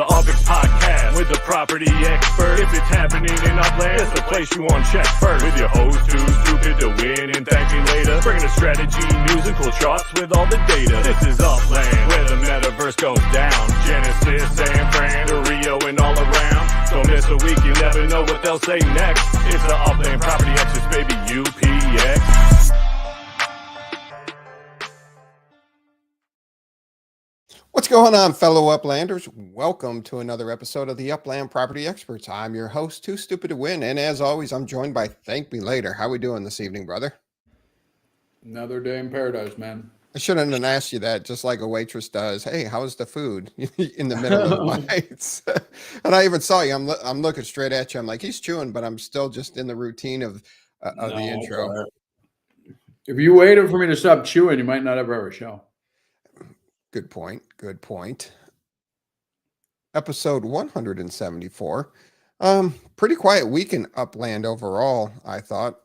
The UPX Podcast with the property expert. If it's happening in Upland, it's the place you want to check first. With your host, too stupid to win and thank me later. Bringing the strategy, news, and cool charts with all the data. This is Upland, where the metaverse goes down. Genesis, San Fran, to Rio, and all around. Don't miss a week, you never know what they'll say next. It's the Upland Property Experts, baby, UPX. What's going on, fellow Uplanders? Welcome to another episode of the Upland Property Experts. I'm your host, Too Stupid to Win, and as always, I'm joined by ThankMeLater. How we doing this evening, brother? Another day in paradise, man. I shouldn't have asked you that, just like a waitress does. Hey, how's the food in the middle of bites? And I even saw you. I'm looking straight at you. I'm like, he's chewing, but I'm still just in the routine of the intro. If you waited for me to stop chewing, you might not ever have a show. Good point. Good point. Episode 174. Pretty quiet week in Upland overall, I thought.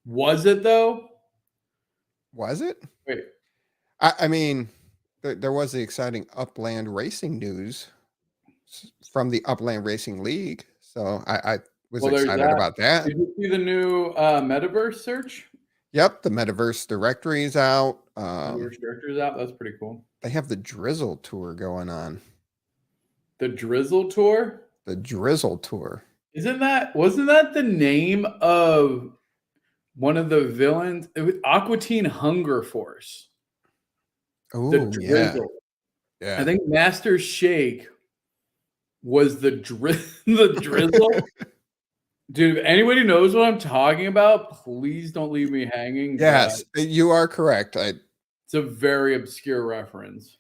Was it though? Was it? Wait. I mean, there was the exciting Upland racing news from the Upland Racing League. So I was excited about that. Did you see the new metaverse search? Yep, the metaverse directory is out. Metaverse directory is out. That's pretty cool. They have the Drizzle Tour going on. The Drizzle Tour? The Drizzle Tour. Wasn't that the name of one of the villains? It was Aqua Teen Hunger Force. Oh, the Drizzle. Yeah. I think Master Shake was the Drizzle. Dude, if anybody knows what I'm talking about, please don't leave me hanging. Yes, you are correct. It's a very obscure reference.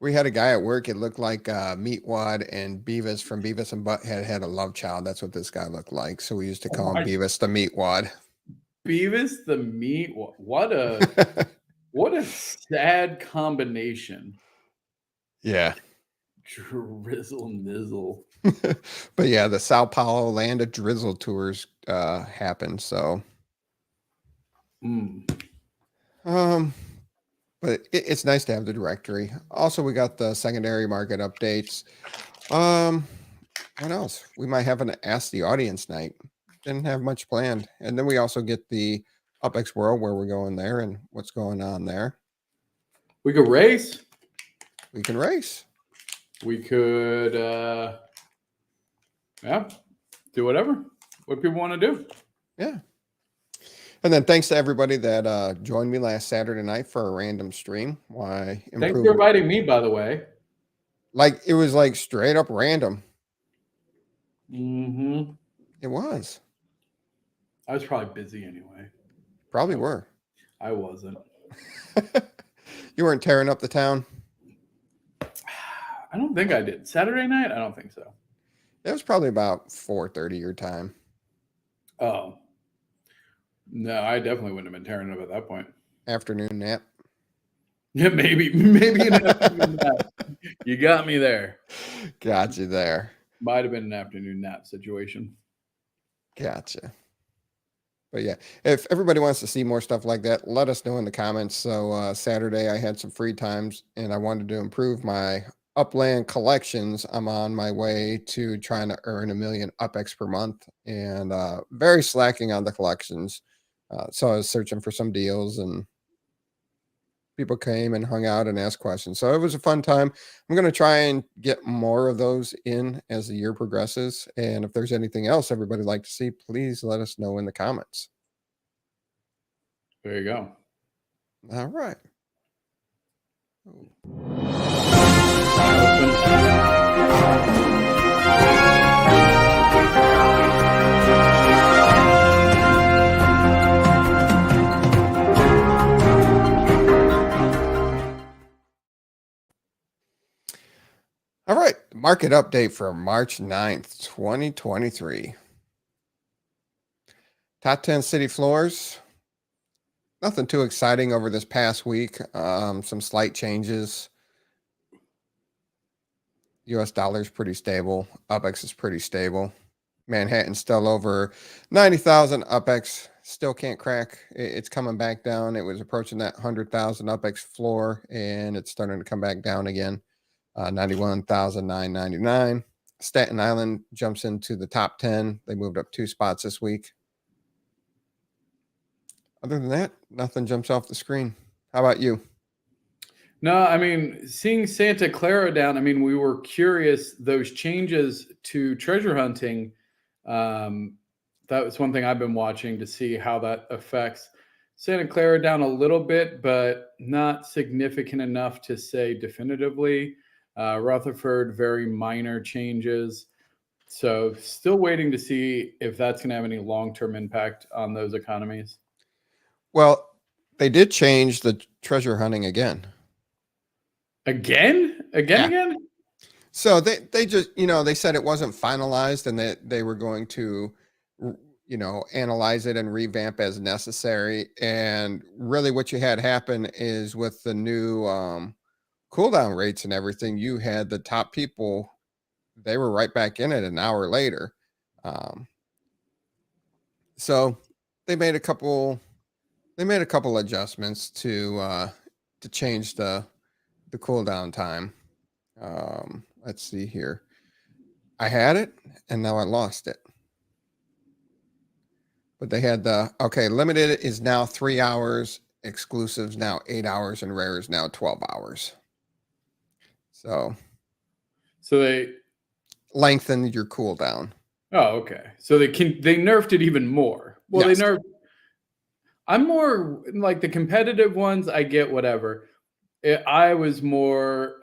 We had a guy at work. It looked like Meatwad and Beavis from Beavis and Butthead had a love child. That's what this guy looked like. So we used to call him Beavis the Meatwad. Beavis the Meatwad. What a sad combination. Yeah. Drizzle Nizzle. But yeah, the Sao Paulo Land of Drizzle tours happened. So, but it's nice to have the directory. Also, we got the secondary market updates. What else? We might have an Ask the Audience night. Didn't have much planned. And then we also get the UPX World, where we're going there and what's going on there. We could race. We can race. We could, do whatever. What people want to do. Yeah. And then thanks to everybody that joined me last Saturday night for a random stream. Thanks for inviting me, by the way. Like, it was like straight up random. Mm-hmm. It was. I was probably busy anyway. Probably were. I wasn't. You weren't tearing up the town? I don't think I did. Saturday night? I don't think so. It was probably about 4:30 your time. Oh. No, I definitely wouldn't have been tearing up at that point. Afternoon nap. Yeah, maybe an afternoon nap. You got me there. Got you there. Might have been an afternoon nap situation. Gotcha. But yeah, if everybody wants to see more stuff like that, let us know in the comments. So Saturday I had some free times and I wanted to improve my Upland collections. I'm on my way to trying to earn 1 million UPX per month and very slacking on the collections. So I was searching for some deals and people came and hung out and asked questions. So it was a fun time. I'm going to try and get more of those in as the year progresses. And if there's anything else everybody would like to see, please let us know in the comments. There you go. All right. All right, market update for March 9th, 2023. Top 10 city floors. Nothing too exciting over this past week. Some slight changes. US dollar is pretty stable. UPX is pretty stable. Manhattan's still over 90,000. UPX still can't crack. It's coming back down. It was approaching that 100,000 UPX floor, and it's starting to come back down again. 91,999. Staten Island jumps into the top 10. They moved up 2 spots this week. Other than that, nothing jumps off the screen. How about you? No, I mean, seeing Santa Clara down, I mean, we were curious, those changes to treasure hunting. That was one thing I've been watching to see how that affects Santa Clara down a little bit, but not significant enough to say definitively. Rutherford, very minor changes. So still waiting to see if that's going to have any long-term impact on those economies. Well, they did change the treasure hunting again. Again? Again? So they just, they said it wasn't finalized and that they were going to, analyze it and revamp as necessary. And really what you had happen is with the new cooldown rates and everything, you had the top people, they were right back in it an hour later. So they made a couple adjustments to change the cooldown time. Let's see here. I had it and now I lost it. But they had limited is now 3 hours, exclusives now 8 hours, and rare is now 12 hours. So they lengthened your cooldown. Oh, okay. So they nerfed it even more. Well, yes. They nerfed. I'm more like the competitive ones. I get whatever. I was more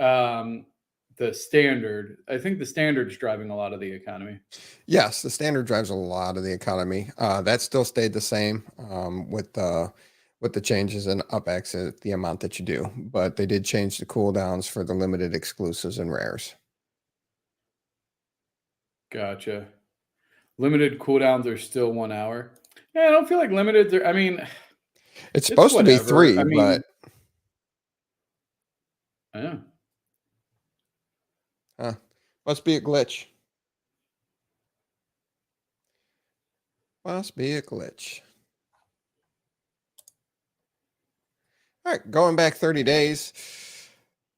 the standard. I think the standard's driving a lot of the economy. Yes, the standard drives a lot of the economy. That still stayed the same with the changes in UPX, the amount that you do. But they did change the cooldowns for the limited exclusives and rares. Gotcha. Limited cooldowns are still 1 hour. Yeah, I don't feel like limited. I mean, it's supposed to be 3, but yeah. Must be a glitch. Must be a glitch. All right, going back 30 days.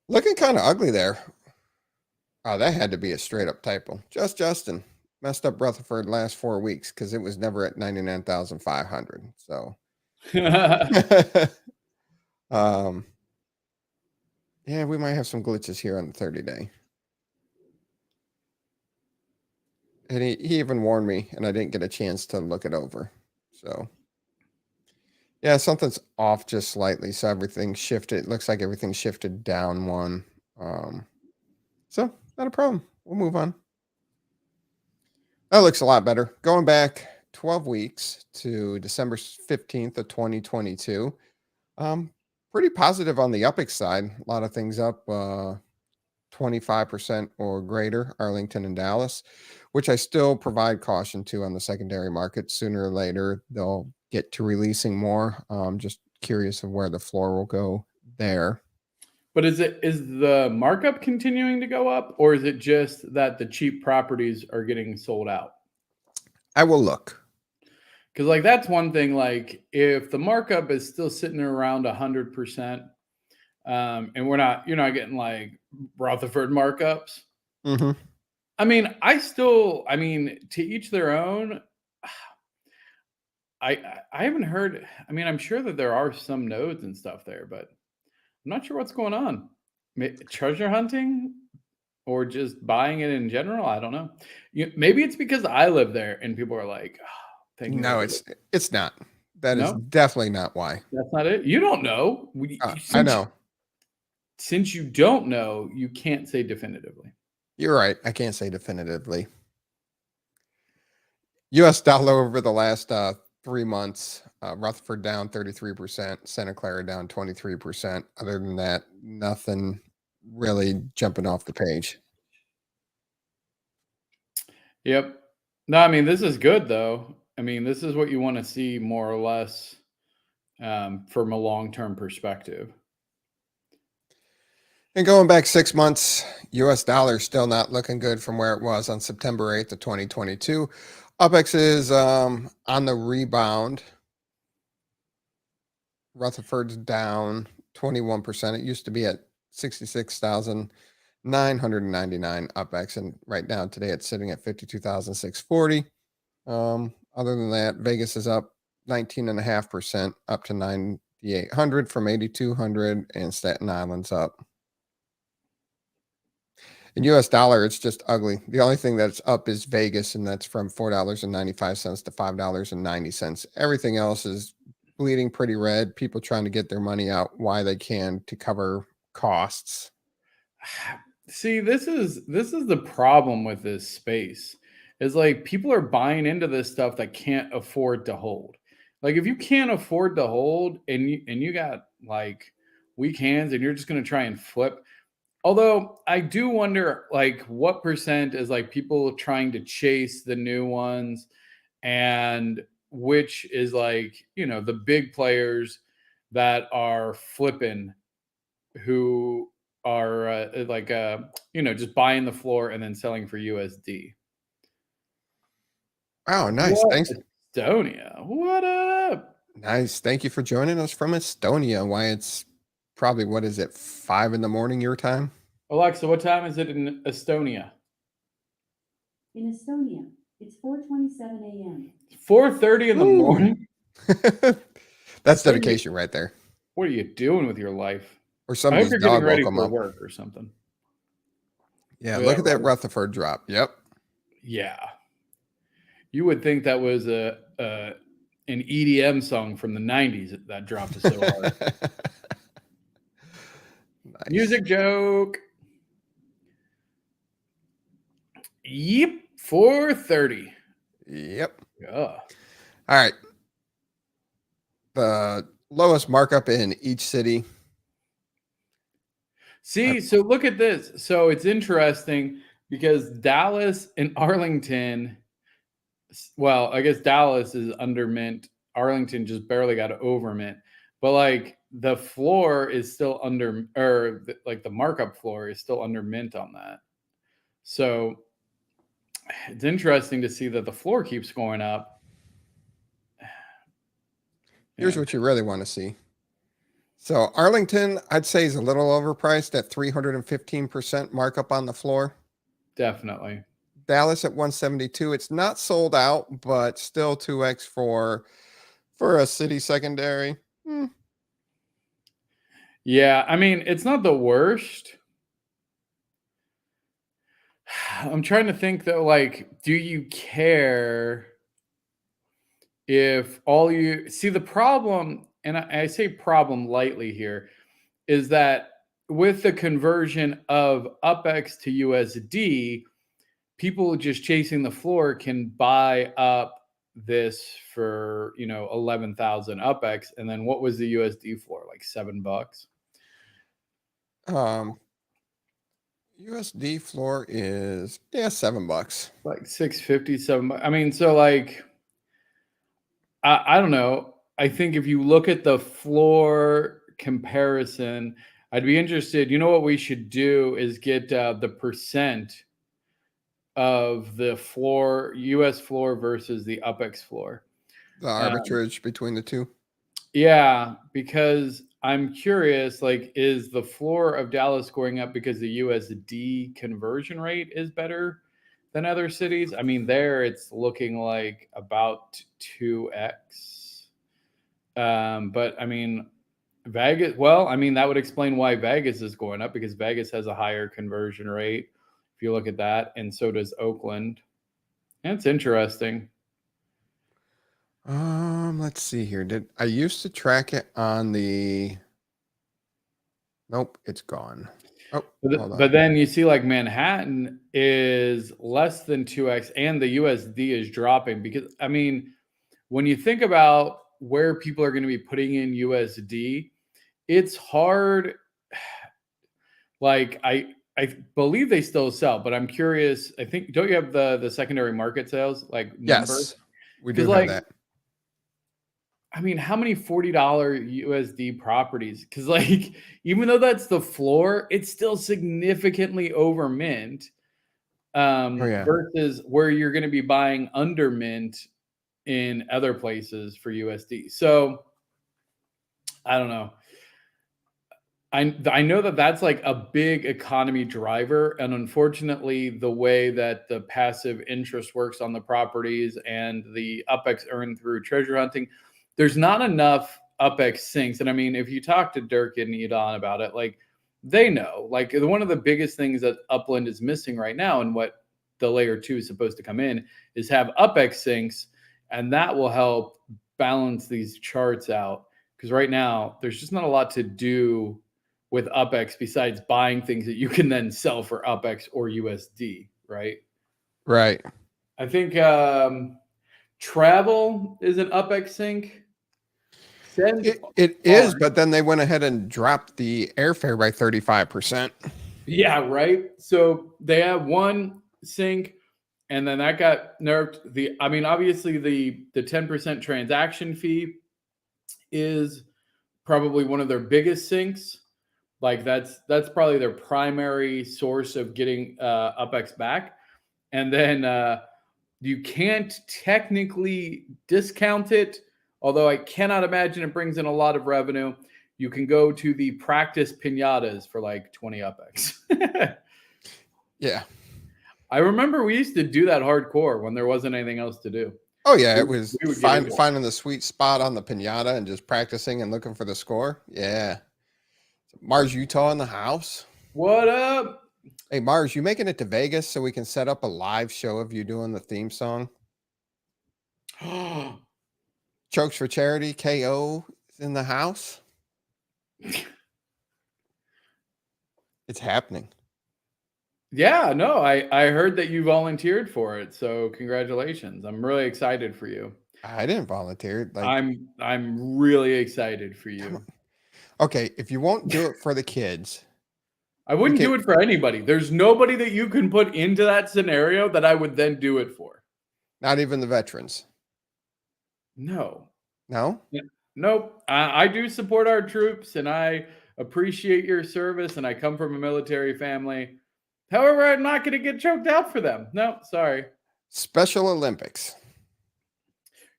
Looking kind of ugly there. Oh, that had to be a straight up typo. Justin messed up Rutherford last 4 weeks because it was never at 99,500. So, yeah, we might have some glitches here on the 30-day. And he even warned me, and I didn't get a chance to look it over. So, yeah, something's off just slightly. So everything shifted. It looks like everything shifted down 1. So not a problem. We'll move on. That looks a lot better. Going back 12 weeks to December 15th of 2022. Pretty positive on the UPX side. A lot of things up 25% or greater, Arlington and Dallas, which I still provide caution to on the secondary market. Sooner or later, they'll get to releasing more. Just curious of where the floor will go there. But is the markup continuing to go up, or is it just that the cheap properties are getting sold out? I will look. Because like that's one thing. Like if the markup is still sitting around 100%, and you're not getting like Rutherford markups. Mm-hmm. I mean, to each their own. I haven't heard. I mean, I'm sure that there are some nodes and stuff there, but I'm not sure what's going on. Treasure hunting or just buying it in general? I don't know. Maybe it's because I live there and people are like, oh, no, it's not. That is definitely not why. That's not it. You don't know. I know. Since you don't know, you can't say definitively. You're right. I can't say definitively. US dollar over the last 3 months, Rutherford down 33%, Santa Clara down 23%. Other than that, nothing really jumping off the page. Yep. No, I mean, this is good though. I mean, this is what you want to see more or less from a long-term perspective. And going back 6 months, US dollar still not looking good from where it was on September 8th of 2022. UPX is on the rebound. Rutherford's down 21%. It used to be at 66,000. 999 UPX, and right now today it's sitting at 52,640. Other than that, Vegas is up 19.5%, up to 9,800 from 8,200, and Staten Island's up. In US dollar, it's just ugly. The only thing that's up is Vegas, and that's from $4.95 to $5.90. Everything else is bleeding pretty red. People trying to get their money out while they can to cover costs. See, this is the problem with this space. Is like people are buying into this stuff that can't afford to hold. Like if you can't afford to hold and you got like weak hands and you're just going to try and flip. Although I do wonder like what percent is like people trying to chase the new ones and which is like, the big players that are flipping who are just buying the floor and then selling for USD. Oh, nice. What? Thanks. Estonia. What up? Nice. Thank you for joining us from Estonia. Why it's probably, 5 a.m. your time? Alexa, what time is it in Estonia? In Estonia, it's 4:27 a.m. 4:30 in the morning? That's dedication right there. What are you doing with your life? Or I hope somebody's you're getting dog ready woke 'em for up. work or something. Yeah, look at that Rutherford drop. Yep. Yeah. You would think that was an EDM song from the 90s that dropped us so hard. Nice. Music joke. Yep. 4:30. Yep. Yeah. All right. The lowest markup in each city. See, so look at this. So it's interesting because Dallas and Arlington, well, I guess Dallas is under mint. Arlington just barely got over mint. But like the floor is still under, or like the markup floor is still under mint on that. So it's interesting to see that the floor keeps going up. Here's what you really want to see. So Arlington, I'd say, is a little overpriced at 315% markup on the floor. Definitely. Dallas at 172. It's not sold out, but still 2x for a city secondary. Yeah, I mean, it's not the worst. I'm trying to think though, like, do you care if all you see the problem, and I say problem lightly here, is that with the conversion of UPX to USD, people just chasing the floor can buy up this for 11,000 UPX, and then what was the USD floor, like $7? USD floor is $7, like 650, $7. I mean, so like I don't know. I think if you look at the floor comparison, I'd be interested. You know what we should do is get the percent of the floor, US floor versus the UPX floor. the arbitrage between the two. Yeah, because I'm curious, like, is the floor of Dallas going up because the USD conversion rate is better than other cities? I mean, there it's looking like about 2x. But I mean, Vegas, well, I mean, that would explain why Vegas is going up because Vegas has a higher conversion rate. If you look at that, and so does Oakland. And it's interesting. Let's see here. Did I used to track it on the? Nope, it's gone. Oh, but then you see like Manhattan is less than 2x and the USD is dropping because I mean, when you think about where people are going to be putting in USD, it's hard. Like I believe they still sell, but I'm curious. I think, don't you have the secondary market sales? Like yes, numbers? we do have like, that. I mean, how many $40 USD properties? Because like, even though that's the floor, it's still significantly over mint versus where you're going to be buying under mint in other places for USD. So I don't know. I know that that's like a big economy driver, and unfortunately, the way that the passive interest works on the properties and the UPX earned through treasure hunting, there's not enough UPX sinks. And I mean, if you talk to Dirk and Edon about it, like they know, like one of the biggest things that Upland is missing right now, and what the layer 2 is supposed to come in, is have UPX sinks, and that will help balance these charts out. Because right now, there's just not a lot to do with UPX besides buying things that you can then sell for UPX or USD, right? Right. I think travel is an UPX sync. It is, but then they went ahead and dropped the airfare by 35%. Yeah, right. So they have one sync, and then that got nerfed. Obviously the 10% transaction fee is probably one of their biggest syncs. Like that's probably their primary source of getting UPX back. And then you can't technically discount it, although I cannot imagine it brings in a lot of revenue. You can go to the practice pinatas for like 20 UPX. Yeah. I remember we used to do that hardcore when there wasn't anything else to do. Oh yeah, it was we would finding the sweet spot on the pinata and just practicing and looking for the score. Yeah. Mars, Utah in the house. What up? Hey Mars, you making it to Vegas so we can set up a live show of you doing the theme song? Chokes for Charity, KO is in the house. It's happening. Yeah, no, I heard that you volunteered for it, so congratulations. I'm really excited for you. I didn't volunteer. Like I'm really excited for you. Okay, if you won't do it for the kids, I wouldn't do it for anybody. There's nobody that you can put into that scenario that I would then do it for. Not even the veterans. No. No? Nope. I do support our troops, and I appreciate your service, and I come from a military family. However, I'm not going to get choked out for them. No, sorry. Special Olympics.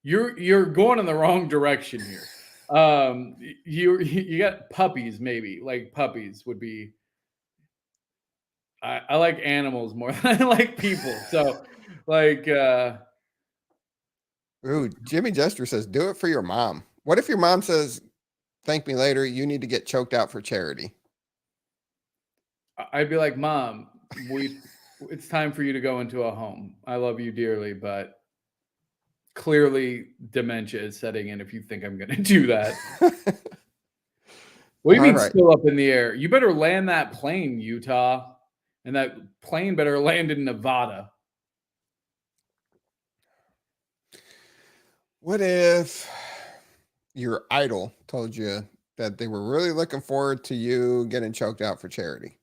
You're going in the wrong direction here. You got puppies, maybe. Like puppies would be. I like animals more than I like people. So, like. Ooh, Jimmy Jester says, "Do it for your mom." What if your mom says, "Thank me later. You need to get choked out for charity"? I'd be like, "Mom, it's time for you to go into a home. I love you dearly, but clearly dementia is setting in if you think I'm going to do that." What do you mean still up in the air? You better land that plane, Utah. And that plane better land in Nevada. What if your idol told you that they were really looking forward to you getting choked out for charity?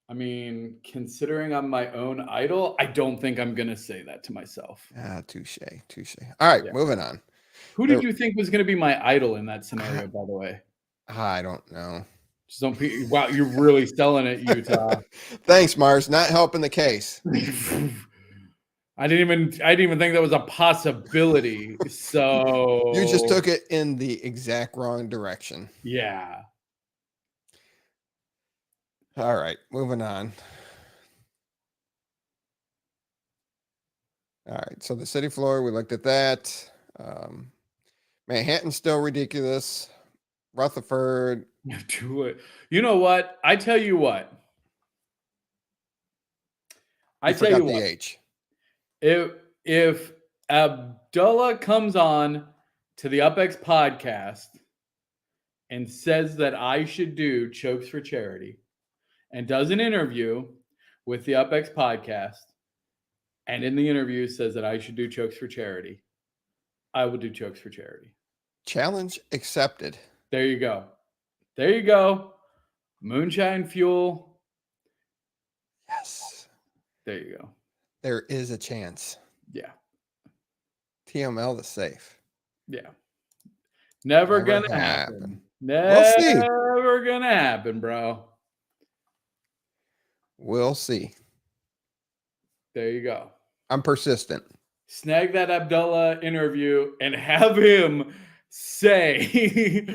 I mean, considering I'm my own idol, I don't think I'm going to say that to myself. Touche. All right, moving on. Who did you think was going to be my idol in that scenario, by the way? I don't know. Just don't. Wow, you're really selling it, Utah. Thanks, Mars. Not helping the case. I didn't even think that was a possibility. So you just took it in the exact wrong direction. Yeah. All right, moving on. All right, so the city floor, we looked at that. Manhattan's still ridiculous. Rutherford. Do it. You know what? I tell you what. If Abdullah comes on to the UPX podcast and says that I should do Chokes for Charity and does an interview with the UPX podcast, and in the interview says that I should do Chokes for Charity, I will do Chokes for Charity. Challenge accepted. There you go. There you go. Moonshine Fuel. Yes. There you go. There is a chance. Yeah. TML the safe. Yeah. Never gonna happen. We'll see. Never gonna happen, bro. We'll see. There you go. I'm persistent. Snag that Abdullah interview and have him say,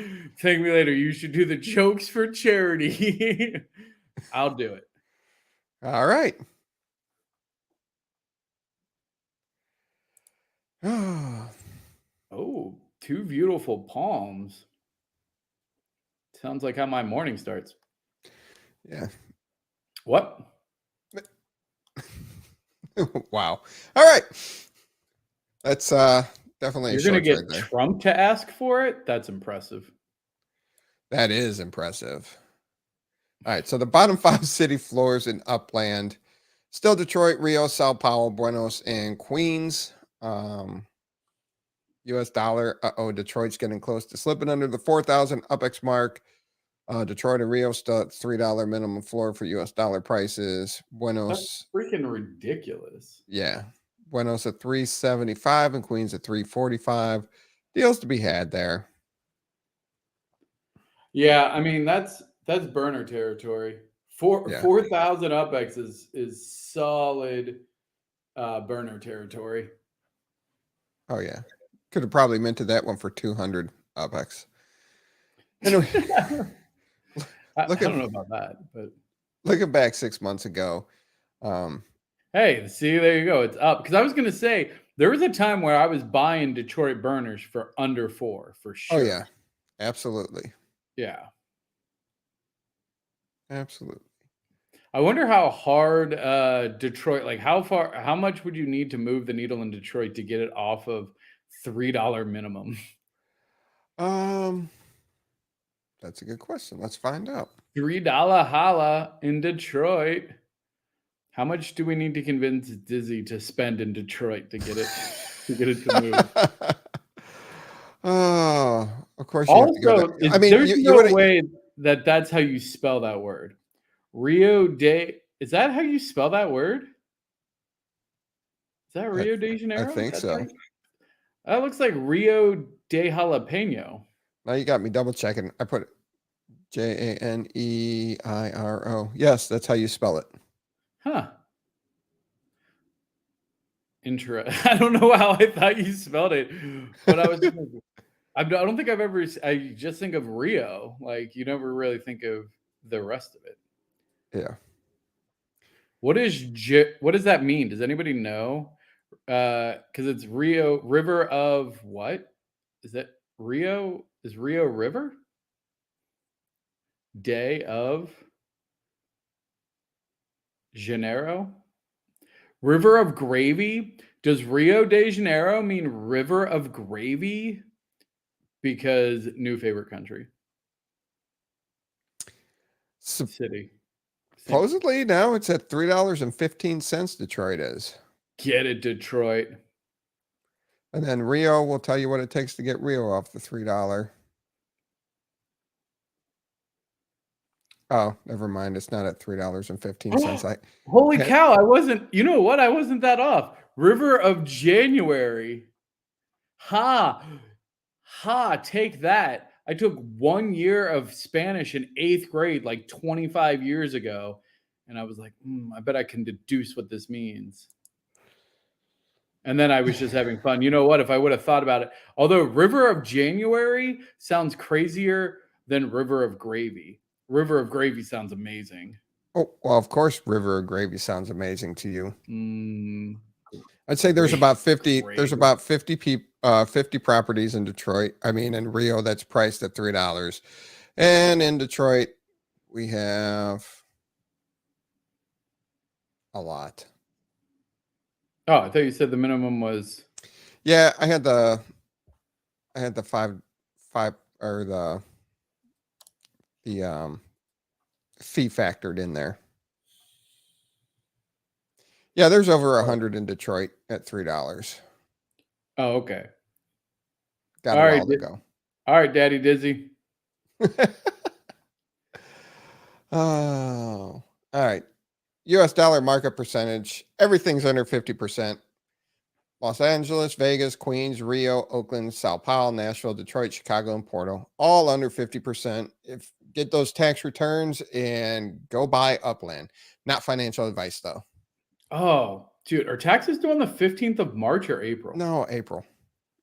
thank me later, you should do the jokes for charity. I'll do it. All right. Oh, two beautiful palms. Sounds like how my morning starts. Yeah. What? Wow. All right. That's definitely You're a going to short get right there. Trump to ask for it? That's impressive. That is impressive. All right. So the bottom 5 city floors in Upland, still Detroit, Rio, Sao Paulo, Buenos, and Queens. US dollar. Detroit's getting close to slipping under the 4,000 UPX mark. Detroit and Rio still at $3 minimum floor for US dollar prices. Buenos, That's freaking ridiculous. yeah. Buenos at 375 and Queens at 345. Deals to be had there. Yeah, I mean that's burner territory. Yeah. 4,000 UPX is solid burner territory. Oh yeah. Could have probably minted that one for 200 UPX. Anyway, I don't know about that, but looking back 6 months ago, hey, see, there you go. It's up. Because I was going to say, there was a time where I was buying Detroit burners for under 4, for sure. oh yeah, absolutely. Yeah. Absolutely. I wonder how hard Detroit, like how much would you need to move the needle in Detroit to get it off of $3 minimum? That's a good question. Let's find out. $3 holla in Detroit. How much do we need to convince Dizzy to spend in Detroit to get it to move? Oh, of course. You Also, have to go there. I mean, there's no way that's how you spell that word. Rio de, is that how you spell that word? Is that Rio de Janeiro? I think so. Right? That looks like Rio de Jalapeno. Now you got me double checking. I put Janeiro. Yes, that's how you spell it. Huh. I don't know how I thought you spelled it, but I was thinking, I don't think I just think of Rio. Like, you never really think of the rest of it. Yeah. What does that mean? Does anybody know? Because it's Rio, river of what? Is that Rio? Is Rio river? Day of Janeiro? River of gravy? Does Rio de Janeiro mean river of gravy? Because new favorite country. City. Supposedly now it's at $3.15. Detroit is. Get it, Detroit. And then Rio will tell you what it takes to get Rio off the $3. Oh, never mind. It's not at $3.15. Holy cow! I wasn't. You know what? I wasn't that off. River of January. Take that. I took 1 year of Spanish in 8th grade, like 25 years ago. And I was like, I bet I can deduce what this means. And then I was just having fun. You know what? If I would have thought about it, although River of January sounds crazier than River of Gravy. River of Gravy sounds amazing. Oh, well, of course, River of Gravy sounds amazing to you. I'd say there's about 50. There's about 50 properties in Detroit. I mean, in Rio, that's priced at $3, and in Detroit, we have a lot. Oh, I thought you said the minimum was. Yeah, I had the five or the fee factored in there. Yeah, there's over 100 in Detroit at $3. Oh, okay. Got a while to go. All right, Daddy Dizzy. Oh, all right. US dollar market percentage. Everything's under 50%. Los Angeles, Vegas, Queens, Rio, Oakland, Sao Paulo, Nashville, Detroit, Chicago, and Porto, all under 50%. Get those tax returns and go buy Upland. Not financial advice, though. Oh, dude, are taxes due on the 15th of March or April? No, April.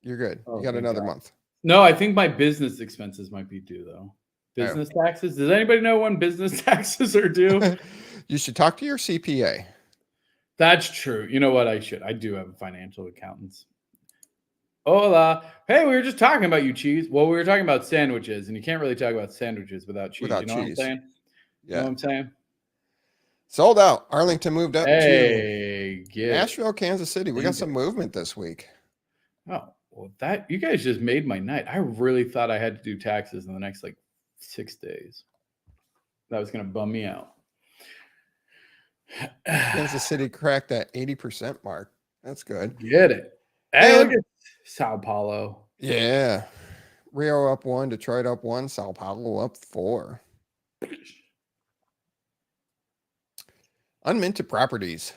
You're good. Oh, you got another month. No, I think my business expenses might be due though. Business taxes. Does anybody know when business taxes are due? You should talk to your CPA. That's true. You know what? I do have financial accountants. Hola. Hey, we were just talking about you, cheese. Well, we were talking about sandwiches, and you can't really talk about sandwiches without cheese. Without you know cheese. what I'm saying? Yeah. You know what I'm saying? Sold out. Arlington moved up to Hey, Nashville, Kansas City. We got some movement this week. Oh, well, that you guys just made my night. I really thought I had to do taxes in the next like 6 days. That was going to bum me out. Kansas City cracked that 80% mark. That's good. Get it. Hey, look at Sao Paulo. Yeah. Rio up 1, Detroit up 1, Sao Paulo up 4. Unminted properties.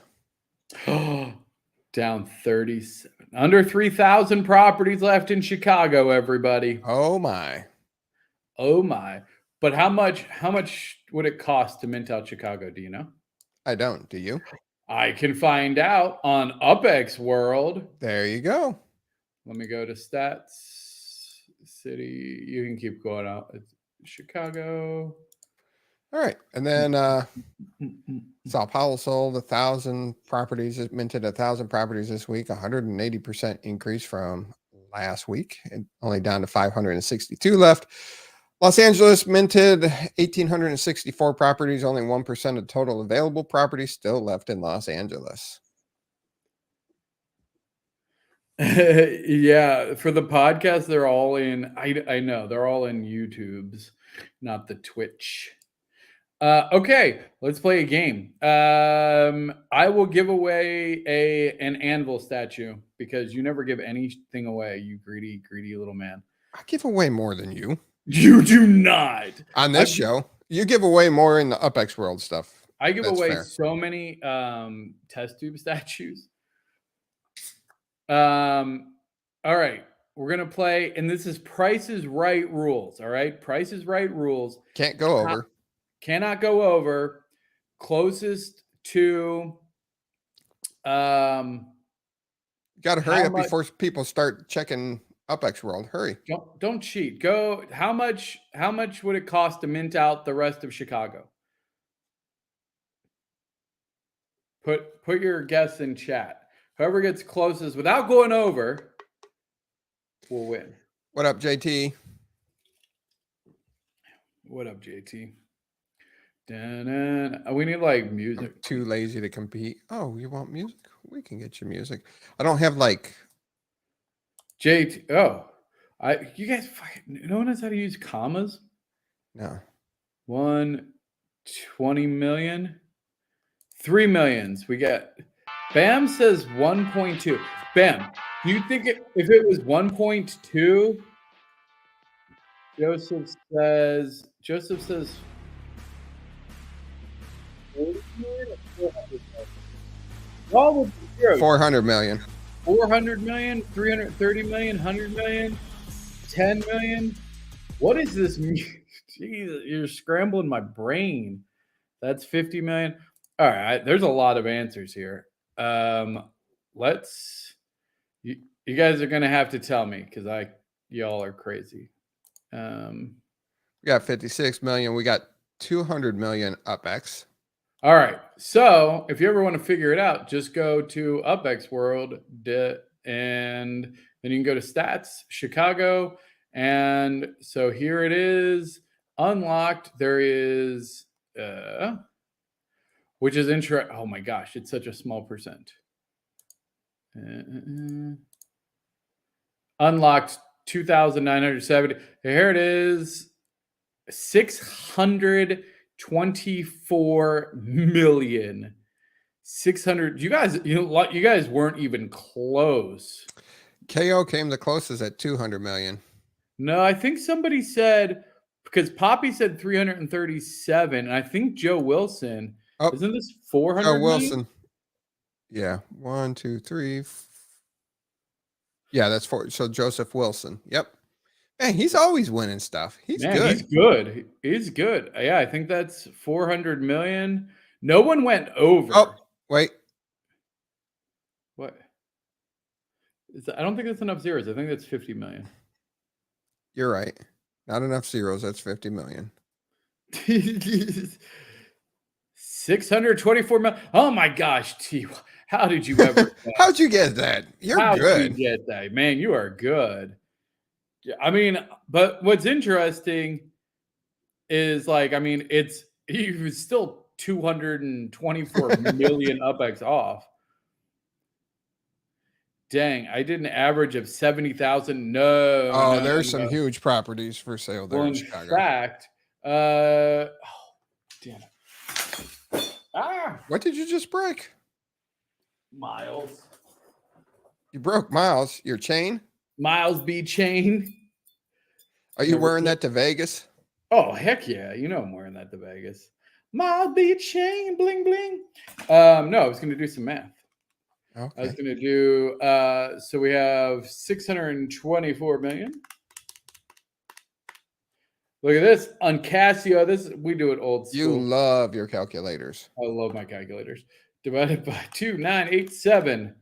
Down 37. Under 3,000 properties left in Chicago, everybody. Oh my. Oh my. But how much would it cost to mint out Chicago? Do you know? I don't. Do you? I can find out on UPX World. There you go. Let me go to stats. City. You can keep going out. It's Chicago. All right. And then Sao Paulo sold 1,000 properties. It minted 1,000 properties this week, 180% increase from last week, and only down to 562 left. Los Angeles minted 1,864 properties, only 1% of total available properties still left in Los Angeles. Yeah, for the podcast, they're all in. I know they're all in YouTube's, not the Twitch. Okay, let's play a game. I will give away an anvil statue because you never give anything away, you greedy little man. I give away more than you. You do not. On this show, you give away more in the UPX World stuff. I give That's away fair. so many test tube statues. All right, we're gonna play, and this is Price is Right rules. All right, Price is Right rules. Can't go over. Cannot go over. Closest to. You got to hurry How up much- before people start checking UPX World. Hurry. Don't cheat. Go. How much would it cost to mint out the rest of Chicago? Put your guess in chat. Whoever gets closest without going over will win. What up, JT? What up, JT? Da-na-na. We need like music. I'm too lazy to compete. Oh, you want music? We can get you music. I don't have like JT. Oh, you guys no one knows how to use commas. no. 120 million. 3 millions. We get Bam says 1.2. Bam, do you think if it was 1.2? Joseph says 400 million. 400 million, 330 million, 100 million, 10 million. What is this? Jesus, you're scrambling my brain. That's 50 million. All right, there's a lot of answers here. You guys are gonna have to tell me because y'all are crazy. We got 56 million. We got 200 million UPX. All right. So if you ever want to figure it out, just go to UPX World and then you can go to stats, Chicago. And so here it is unlocked. There is, which is interesting. Oh my gosh, it's such a small percent. Unlocked 2,970. Here it is. 624 million. 600. You guys weren't even close. KO came the closest at 200 million. No, I think somebody said, because Poppy said 337, and I think Joe Wilson. Oh, isn't this 400 Joe million? Wilson. Yeah. 1, 2, 3. Yeah, that's 4. So Joseph Wilson. Yep. Man, he's always winning stuff. He's good. He's good. He's good. Yeah, I think that's 400 million. No one went over. Oh, wait. What? I don't think that's enough zeros. I think that's 50 million. You're right. Not enough zeros. That's 50 million. 624 million. Oh my gosh, T. How did you ever How'd you get that? You're How'd good. you get that? Man, you are good. I mean, but what's interesting is like, I mean, he was still 224 million UPX off. Dang, I did an average of 70,000. No. Oh, no, there's no. some huge properties for sale there Well, in in Chicago. fact, oh, damn it. What did you just break? Miles. You broke Miles, your chain? Miles B chain. Are you wearing that to Vegas? Oh, heck yeah. You know I'm wearing that to Vegas. Miles B chain, bling, bling. No, I was going to do some math. Okay. I was going to do, so we have 624 million. Look at this on Casio. We do it old school. You love your calculators. I love my calculators. Divided by 2987.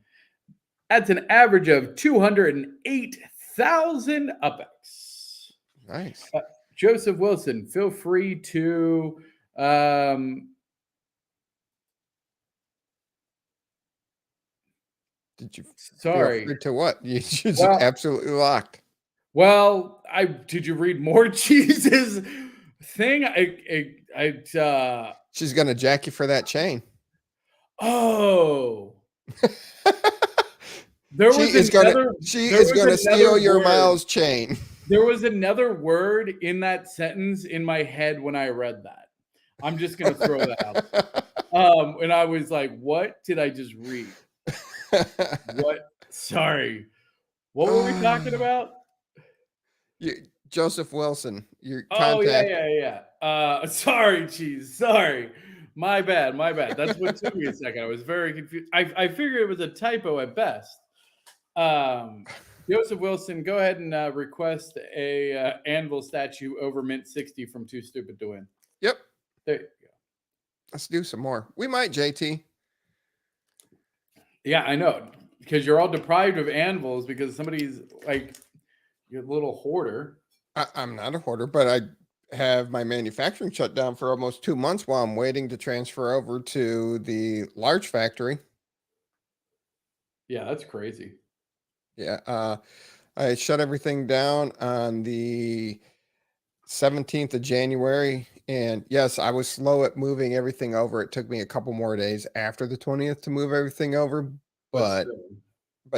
That's an average of 208,000 UPX. Nice. Joseph Wilson, feel free to Did you sorry. feel free to what? You just absolutely locked. Well, did you read more cheeses thing? She's gonna jack you for that chain. Oh. She is gonna steal your Miles chain. There was another word in that sentence in my head when I read that. I'm just gonna throw that out. And I was like, what did I just read? What? Sorry. What were we talking about? Joseph Wilson. Your contact. Yeah. Sorry, Cheese. Sorry. My bad. That's what took me a second. I was very confused. I figured it was a typo at best. Joseph Wilson, go ahead and request a anvil statue over Mint 60 from Too Stupid to Win. Yep. There you go. Let's do some more. We might, JT. Yeah, I know. Because you're all deprived of anvils because somebody's like, you're a little hoarder. I'm not a hoarder, but I have my manufacturing shut down for almost 2 months while I'm waiting to transfer over to the large factory. Yeah, that's crazy. Yeah. I shut everything down on the 17th of January. And yes, I was slow at moving everything over. It took me a couple more days after the 20th to move everything over. But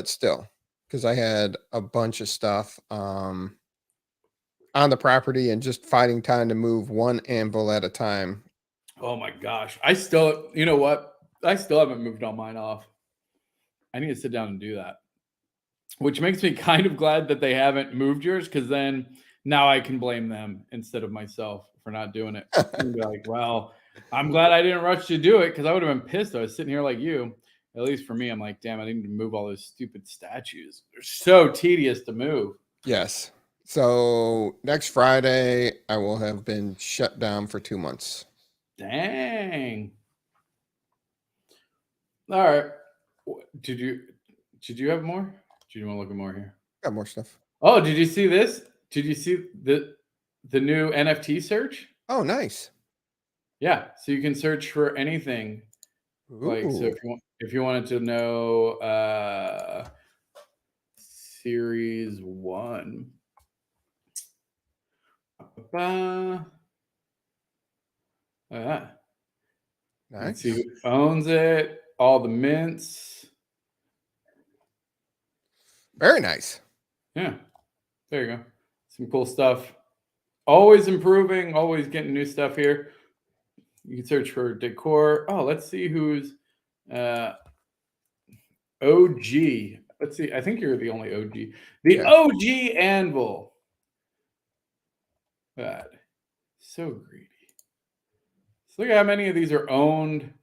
still, because I had a bunch of stuff on the property and just finding time to move one anvil at a time. Oh my gosh. You know what? I still haven't moved all mine off. I need to sit down and do that. Which makes me kind of glad that they haven't moved yours, because then now I can blame them instead of myself for not doing it. And be like, well, I'm glad I didn't rush to do it, because I would have been pissed. I was sitting here like you. At least for me, I'm like, damn, I need to move all those stupid statues. They're so tedious to move. Yes. So next Friday, I will have been shut down for 2 months. Dang. All right. Did you have more? Do you want to look at more here? Got more stuff. Oh, did you see this? Did you see the new NFT search? Oh, nice. Yeah, so you can search for anything. Ooh. Like, so if you wanted to know Series 1. Nice. Let's see who owns it, all the mints. Very nice. Yeah, there you go. Some cool stuff. Always improving, always getting new stuff here. You can search for decor. Oh, let's see who's OG. Let's see. I think you're the only OG. The OG Anvil. God, so greedy. So look at how many of these are owned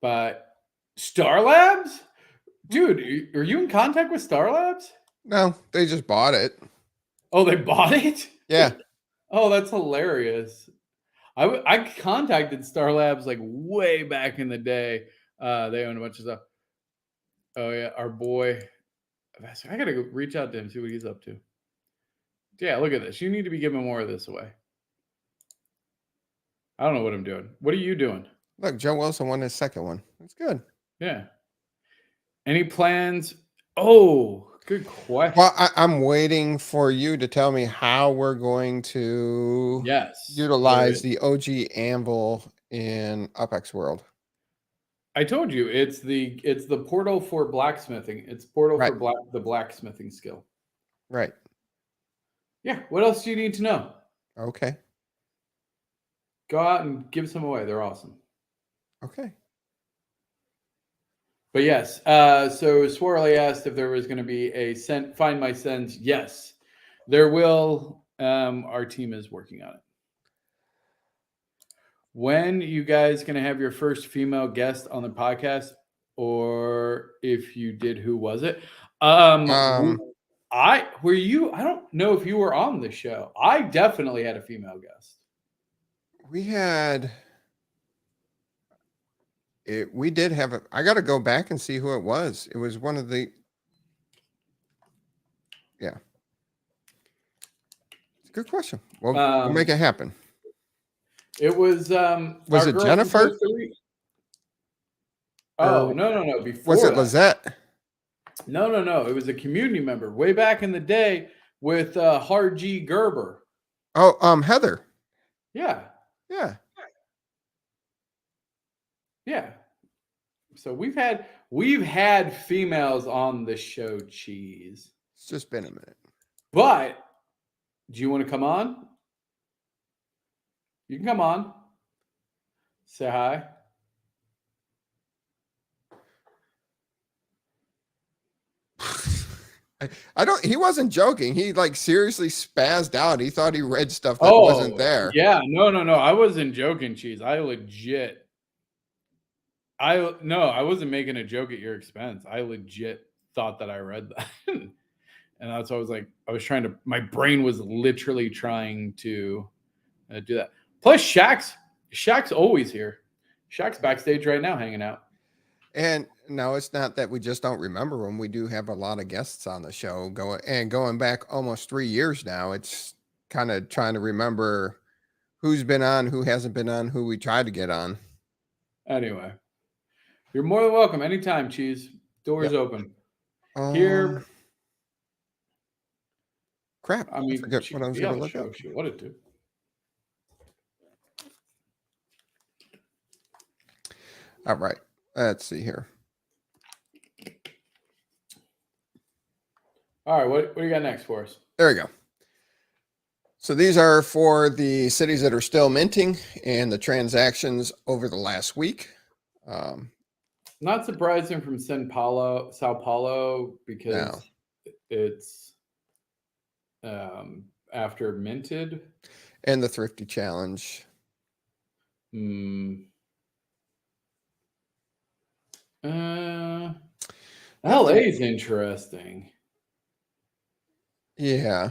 by Star Labs. Dude, are you in contact with Star Labs? No, they just bought it. Oh, they bought it? Yeah. Oh, that's hilarious. I contacted Star Labs like way back in the day. They own a bunch of stuff. Oh, yeah. Our boy. I got to go reach out to him, see what he's up to. Yeah, look at this. You need to be giving more of this away. I don't know what I'm doing. What are you doing? Look, Joe Wilson won his second one. That's good. Yeah. Any plans? Oh, good question. Well, I'm waiting for you to tell me how we're going to utilize the OG anvil in UPX World. I told you it's the portal for blacksmithing. It's portal Right. for the blacksmithing skill. Right. Yeah. What else do you need to know? Okay. Go out and give some away. They're awesome. Okay. But yes, so Swirly asked if there was going to be a Find My Sends. Yes, there will. Our team is working on it. When you guys going to have your first female guest on the podcast? Or if you did, who was it? I don't know if you were on the show. I definitely had a female guest. We did have a. I got to go back and see who it was. It was one of the. Yeah. It's a good question. We'll make it happen. It was. Was it Jennifer? Oh, no. Before was it Lizette? No. It was a community member way back in the day with Hard G Gerber. Oh, Heather. Yeah. So we've had females on the show, Cheese. It's just been a minute. But do you want to come on? You can come on. Say hi. He wasn't joking. He like seriously spazzed out. He thought he read stuff that wasn't there. Yeah, no. I wasn't joking, Cheese. I wasn't making a joke at your expense. I legit thought that I read that. And that's why my brain was literally trying to do that. Plus Shaq's always here. Shaq's backstage right now hanging out. And no, it's not that we just don't remember him. We do have a lot of guests on the show going back almost 3 years now. It's kind of trying to remember who's been on, who hasn't been on, who we tried to get on. Anyway, you're more than welcome anytime, Cheese. Doors open. Here. Crap. I forget what I was going to look up. What it do? All right. Let's see here. All right. What do you got next for us? There we go. So these are for the cities that are still minting and the transactions over the last week. Not surprising from Sao Paulo because it's after minted. And the Thrifty Challenge. LA is interesting. Yeah.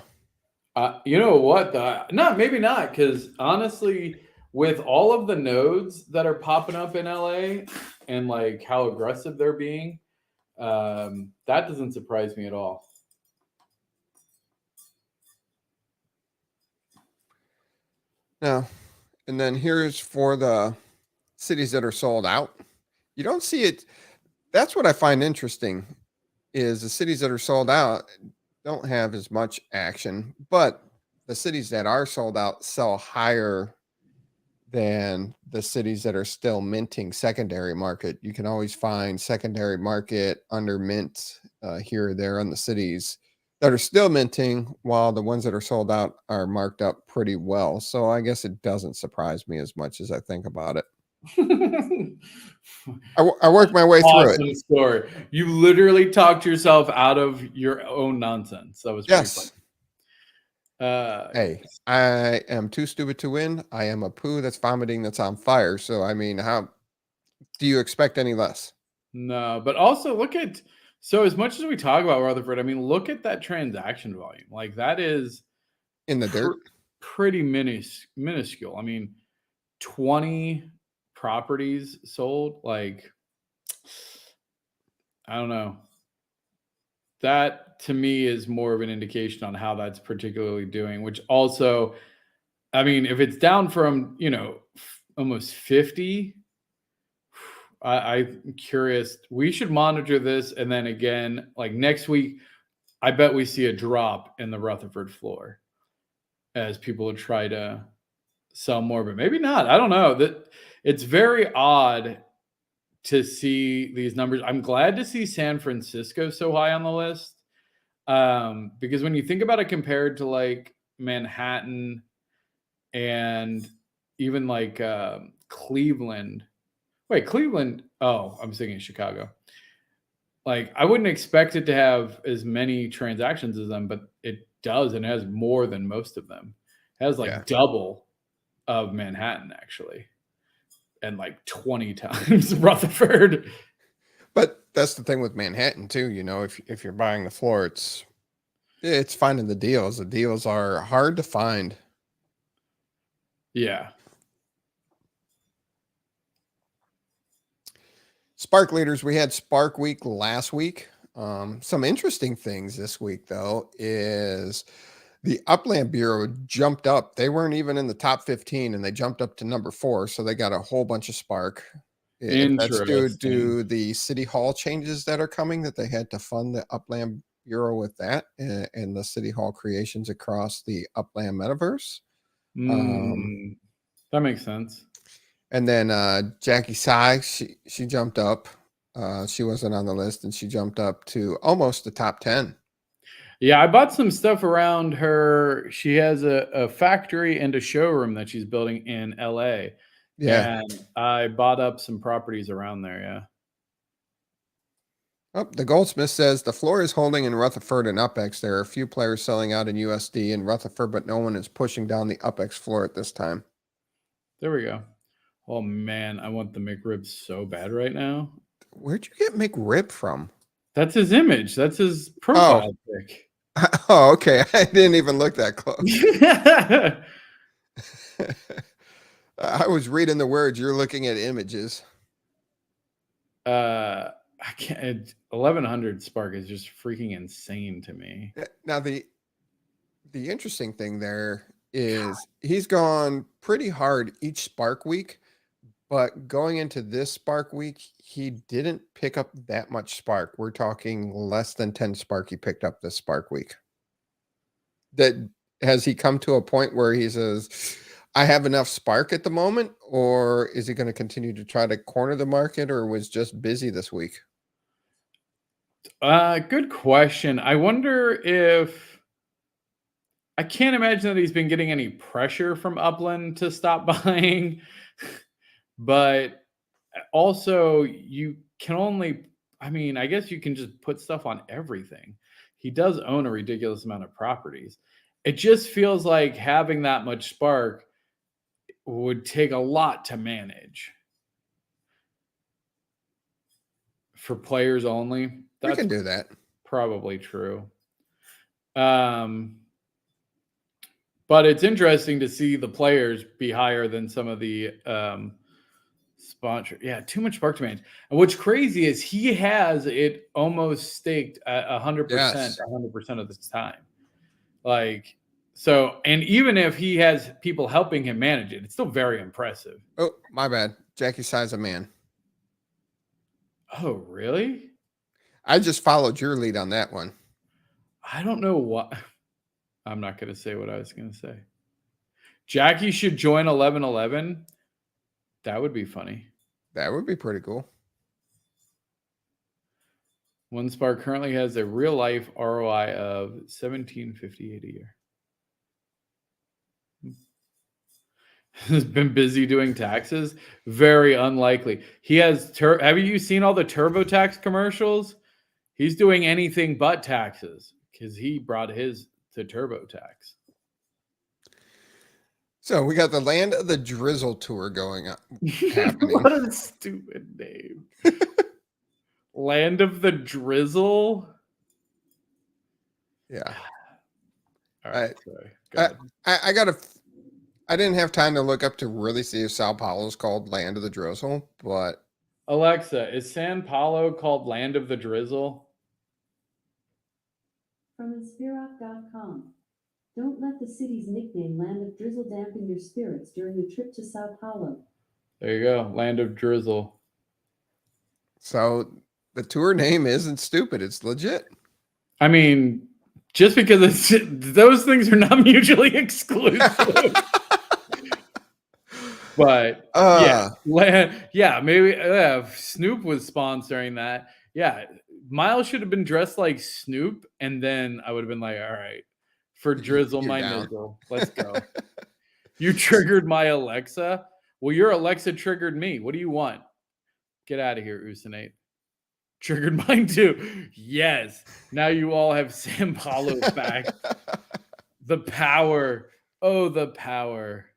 You know what? Maybe not, because honestly, with all of the nodes that are popping up in LA and like how aggressive they're being, that doesn't surprise me at all. No. And then here's for the cities that are sold out. You don't see it. That's what I find interesting is the cities that are sold out don't have as much action, but the cities that are sold out sell higher than the cities that are still minting secondary market. You can always find secondary market under mint here or there on the cities that are still minting, while the ones that are sold out are marked up pretty well. So I guess it doesn't surprise me as much as I think about it. I worked my way through it. Story. You literally talked yourself out of your own nonsense. That was pretty funny. Hey, I am too stupid to win. I am a poo that's vomiting that's on fire. So I mean, how do you expect any less? No, but also look at as much as we talk about Rutherford, I mean, look at that transaction volume. Like that is in the dirt, pretty minuscule. I mean, 20 properties sold. Like, I don't know. that to me is more of an indication on how that's particularly doing, which also, I mean, if it's down from, almost 50, I'm curious. We should monitor this. And then again, like next week, I bet we see a drop in the Rutherford floor as people try to sell more, but maybe not. I don't know. That it's very odd to see these numbers. I'm glad to see San Francisco so high on the list. Because when you think about it compared to like Manhattan and even like Cleveland. Wait, Cleveland. Oh, I'm thinking Chicago. Like I wouldn't expect it to have as many transactions as them, but it does, and it has more than most of them. It has like double of Manhattan actually, and like 20 times Rutherford. But that's the thing with Manhattan too. If you're buying the floor, it's finding the deals. The deals are hard to find. Yeah. Spark leaders, we had Spark Week last week. Some interesting things this week, though, is the Upland Bureau jumped up. They weren't even in the top 15, and they jumped up to number 4, so they got a whole bunch of Spark. That's due to the City Hall changes that are coming, that they had to fund the Upland Bureau with that, and the City Hall creations across the Upland metaverse. That makes sense. And then Jackie Sy, she jumped up. She wasn't on the list, and she jumped up to almost the top 10. Yeah, I bought some stuff around her. She has a factory and a showroom that she's building in LA. Yeah. And I bought up some properties around there, yeah. Oh, the Goldsmith says the floor is holding in Rutherford and UPX. There are a few players selling out in USD and Rutherford, but no one is pushing down the UPX floor at this time. There we go. Oh, man, I want the McRib so bad right now. Where'd you get McRib from? That's his image. That's his profile pic. Oh, okay. I didn't even look that close. I was reading the words. You're looking at images. I can't. 1100 Spark is just freaking insane to me. Now, the interesting thing there is he's gone pretty hard each Spark week. But going into this Spark week, he didn't pick up that much Spark. We're talking less than 10 Spark he picked up this Spark week. Has he come to a point where he says, I have enough Spark at the moment? Or is he going to continue to try to corner the market, or was just busy this week? Good question. I wonder if... I can't imagine that he's been getting any pressure from Upland to stop buying. But also, you can only, I guess you can just put stuff on everything. He does own a ridiculous amount of properties. It just feels like having that much Spark would take a lot to manage. For players only. We can do that. Probably true. But it's interesting to see the players be higher than some of the sponsor. Yeah, too much Spark to manage. And what's crazy is he has it almost staked at 100%, 100% of the time. Like, so, and even if he has people helping him manage it, it's still very impressive. Oh, my bad. Jackie Sy's a man. Oh, really? I just followed your lead on that one. I don't know what. I'm not going to say what I was going to say. Jackie should join 1111. That would be funny. That would be pretty cool. One Spark currently has a real life ROI of $17.58 a year. Has been busy doing taxes. Very unlikely. He has. Have you seen all the TurboTax commercials? He's doing anything but taxes because he brought his to TurboTax. So we got the Land of the Drizzle tour going on. Happening. What a stupid name. Land of the Drizzle? Yeah. All right. Sorry. I didn't have time to look up to really see if Sao Paulo's called Land of the Drizzle, but Alexa, is San Paulo called Land of the Drizzle? From Inspirock.com. Don't let the city's nickname Land of Drizzle dampen your spirits during the trip to Sao Paulo. There you go. Land of Drizzle. So the tour name isn't stupid. It's legit. I mean, just because those things are not mutually exclusive. But maybe if Snoop was sponsoring that. Yeah, Miles should have been dressed like Snoop, and then I would have been like, all right, for Drizzle You're my down. nizzle. Let's go. You triggered my Alexa. Well, your Alexa triggered me. What do you want? Get out of here, Usinate. Triggered mine too. Yes. Now you all have Sam Paulo back. The power. Oh, the power.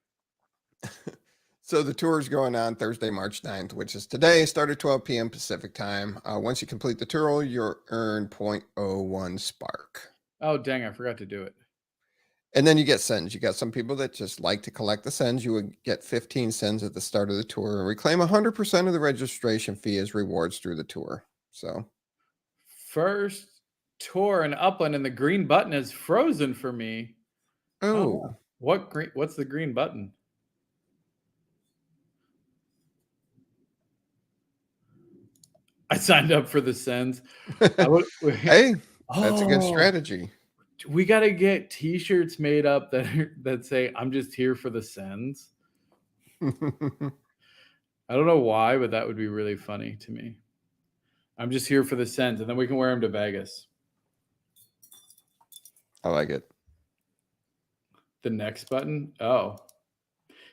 So the tour is going on Thursday, March 9th, which is today. Start at 12 p.m. Pacific time. Once you complete the tour, you'll earn 0.01 Spark. Oh, dang. I forgot to do it. And then you get sends. You got some people that just like to collect the sends. You would get 15 sends at the start of the tour and reclaim 100% of the registration fee as rewards through the tour. So first tour in Upland, and the green button is frozen for me. Oh. What's the green button? I signed up for the sends. Hey, that's a good strategy. We got to get t-shirts made up that say, I'm just here for the sends. I don't know why, but that would be really funny to me. I'm just here for the sends, and then we can wear them to Vegas. I like it. The next button? Oh.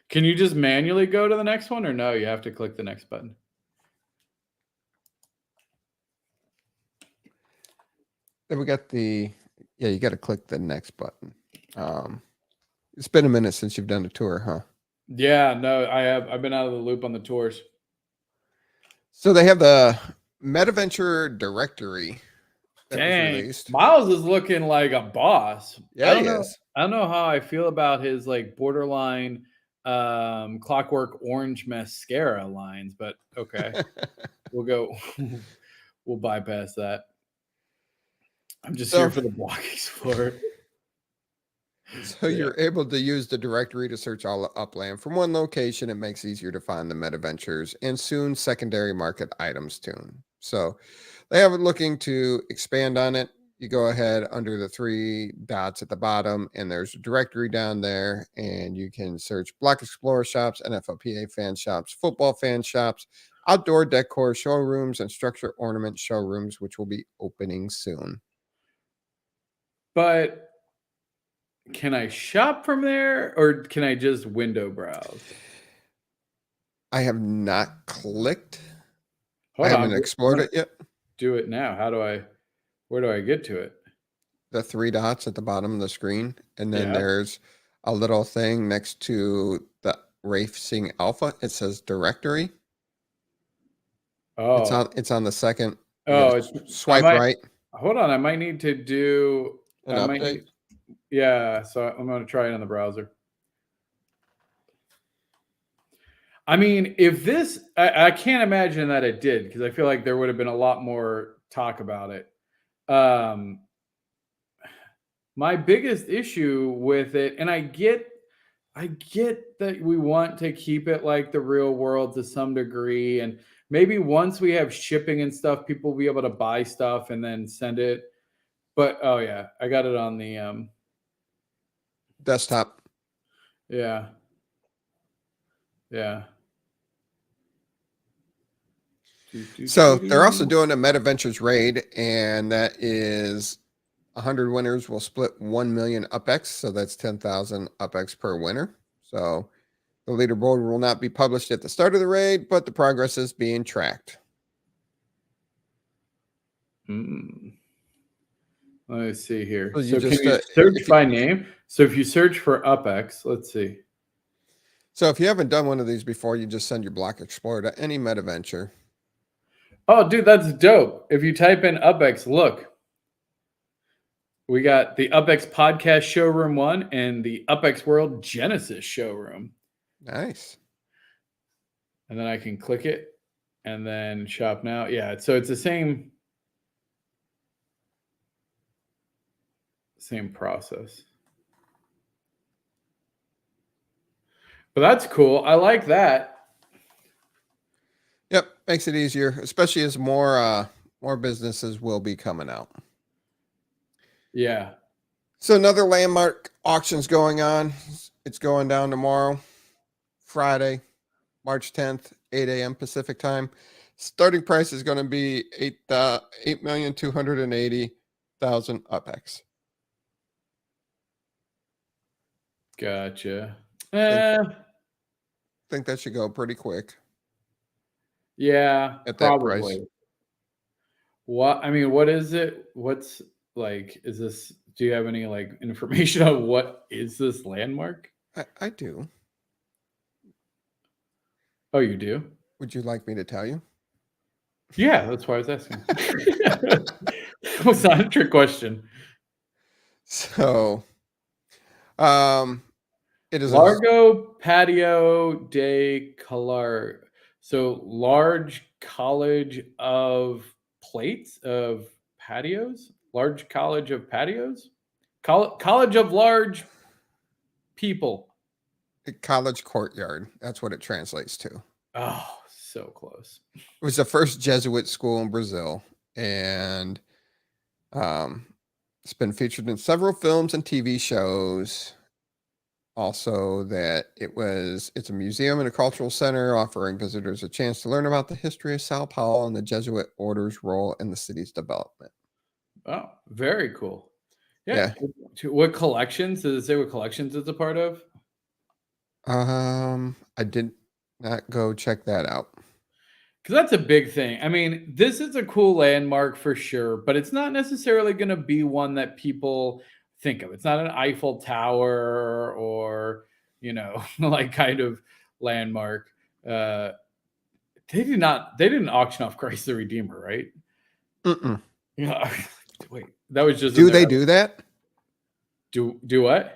Can you just manually go to the next one, or no? You have to click the next button. Then we got you got to click the next button. It's been a minute since you've done a tour, huh? Yeah, no, I have. I've been out of the loop on the tours. So they have the MetaVenture directory. Dang, Miles is looking like a boss. Yeah, he is. I don't know how I feel about his like borderline Clockwork Orange mascara lines, but okay. We'll bypass that. I'm just here for the Block Explorer. So you're able to use the directory to search all of Upland from one location. It makes it easier to find the MetaVentures and soon secondary market items too. So they have it looking to expand on it. You go ahead under the 3 dots at the bottom, and there's a directory down there, and you can search Block Explorer shops, NFLPA fan shops, football fan shops, outdoor decor showrooms, and structure ornament showrooms, which will be opening soon. But can I shop from there, or can I just window browse? I have not clicked. I haven't explored it yet. Do it now. Where do I get to it? The 3 dots at the bottom of the screen. And then there's a little thing next to the Racing Alpha. It says directory. Oh, it's on the second. Oh, swipe right. Hold on. I might need to do an update. So I'm going to try it on the browser. I mean, if this, I can't imagine that it did, because I feel like there would have been a lot more talk about it. My biggest issue with it, and I get that we want to keep it like the real world to some degree, and maybe once we have shipping and stuff, people will be able to buy stuff and then send it. But oh yeah, I got it on the desktop. Yeah. So they're also doing a MetaVentures raid, and that is 100 winners will split 1 million UPX. So that's 10,000 UPX per winner. So the leaderboard will not be published at the start of the raid, but the progress is being tracked. Let me see here. So can you search by name? So if you search for UPX, let's see. So if you haven't done one of these before, you just send your Block Explorer to any MetaVenture. Oh, dude, that's dope. If you type in UPX, look. We got the UPX Podcast Showroom 1 and the UPX World Genesis Showroom. Nice. And then I can click it and then shop now. Yeah, so it's the same. same process. But that's cool. I like that. Yep, makes it easier, especially as more businesses will be coming out. Yeah. So another landmark auction's going on. It's going down tomorrow, Friday, March 10th, 8 a.m. Pacific time. Starting price is going to be 8,280,000 UPX. Gotcha. Think that should go pretty quick. Yeah, at probably. that price. What is it? What's like, is this, do you have any like information on what is this landmark? I do. Oh, you do? Would you like me to tell you? Yeah, that's why I was asking. It was not a trick question. So, it is Largo Patio de Color. So large college of plates of patios, large college of patios, college of large people. a college courtyard. That's what it translates to. Oh, so close. It was the first Jesuit school in Brazil, and it's been featured in several films and TV shows. Also, that it's a museum and a cultural center offering visitors a chance to learn about the history of Sao Paulo and the Jesuit order's role in the city's development. Oh, very cool. Yeah. What collections? Does it say what collections it's a part of? I did not go check that out. Because that's a big thing. I mean, this is a cool landmark for sure, but it's not necessarily going to be one that people think of. It's not an Eiffel Tower or, like kind of landmark. They didn't auction off Christ the Redeemer, right? Mm-mm. Yeah. Wait, that was just. Do they do that? Do what?